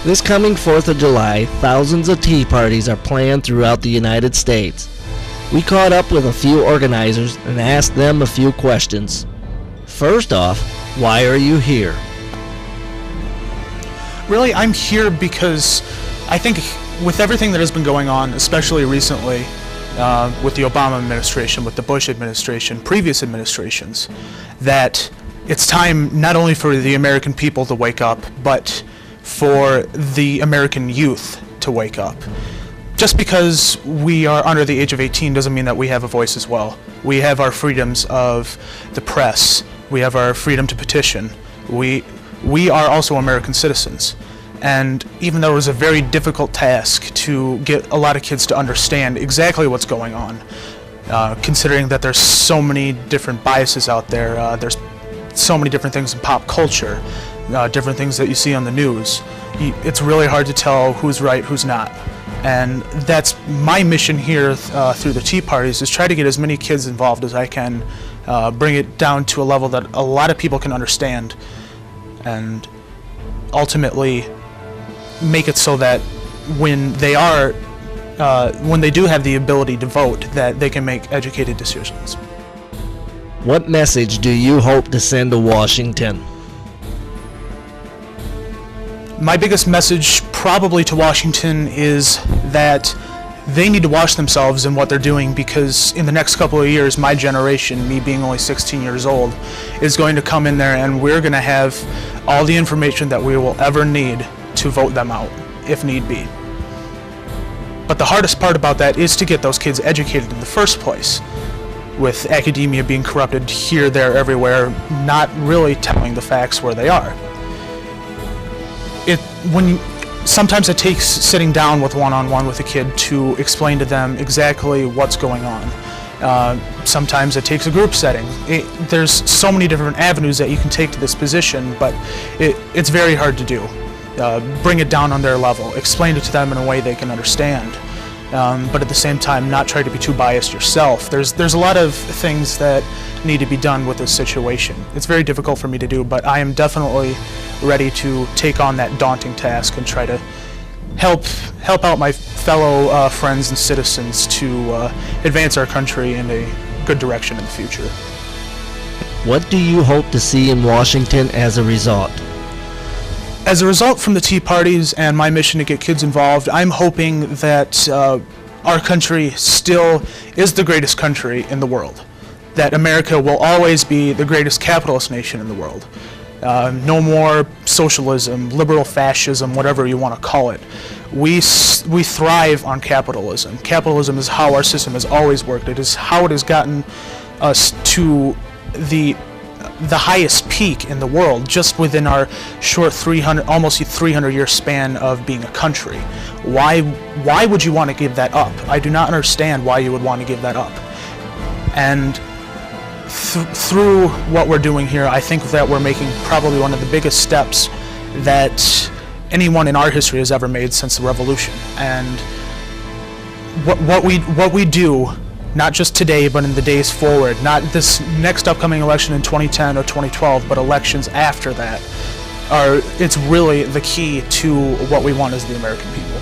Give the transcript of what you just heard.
This coming 4th of July, thousands of tea parties are planned throughout the United States. We caught up with a few organizers and asked them a few questions. First off, why are you here? Really, I'm here because I think with everything that has been going on, especially recently, with the Obama administration, with the Bush administration, previous administrations, that it's time not only for the American people to wake up, but for the American youth to wake up. Just because we are under the age of 18 doesn't mean that we have a voice as well. We have our freedoms of the press. We have our freedom to petition. We are also American citizens. And even though it was a very difficult task to get a lot of kids to understand exactly what's going on, considering that there's so many different biases out there, there's so many different things in pop culture, different things that you see on the news, it's really hard to tell who's right, who's not. And that's my mission here through the tea parties, is try to get as many kids involved as I can, bring it down to a level that a lot of people can understand, and ultimately make it so that when they do have the ability to vote, that they can make educated decisions. What message do you hope to send to Washington? My biggest message probably to Washington is that they need to watch themselves in what they're doing, because in the next couple of years, my generation, me being only 16 years old, is going to come in there and we're going to have all the information that we will ever need to vote them out, if need be. But the hardest part about that is to get those kids educated in the first place, with academia being corrupted here, there, everywhere, not really telling the facts where they are. Sometimes it takes sitting down with one-on-one with a kid to explain to them exactly what's going on. Sometimes it takes a group setting. There's so many different avenues that you can take to this position, but it's very hard to do. Bring it down on their level, explain it to them in a way they can understand, but at the same time not try to be too biased yourself. There's a lot of things that need to be done with this situation. It's very difficult for me to do, but I am definitely ready to take on that daunting task and try to help out my fellow friends and citizens to advance our country in a good direction in the future. What do you hope to see in Washington as a result? As a result from the tea parties and my mission to get kids involved, I'm hoping that our country still is the greatest country in the world. That America will always be the greatest capitalist nation in the world. No more socialism, liberal fascism, whatever you want to call it. We thrive on capitalism. Capitalism is how our system has always worked. It is how it has gotten us to the highest peak in the world, just within our short almost 300-year span of being a country. Why would you want to give that up? I do not understand why you would want to give that up. And through what we're doing here, I think that we're making probably one of the biggest steps that anyone in our history has ever made since the Revolution. And what we do, not just today, but in the days forward, not this next upcoming election in 2010 or 2012, but elections after that, it's really the key to what we want as the American people.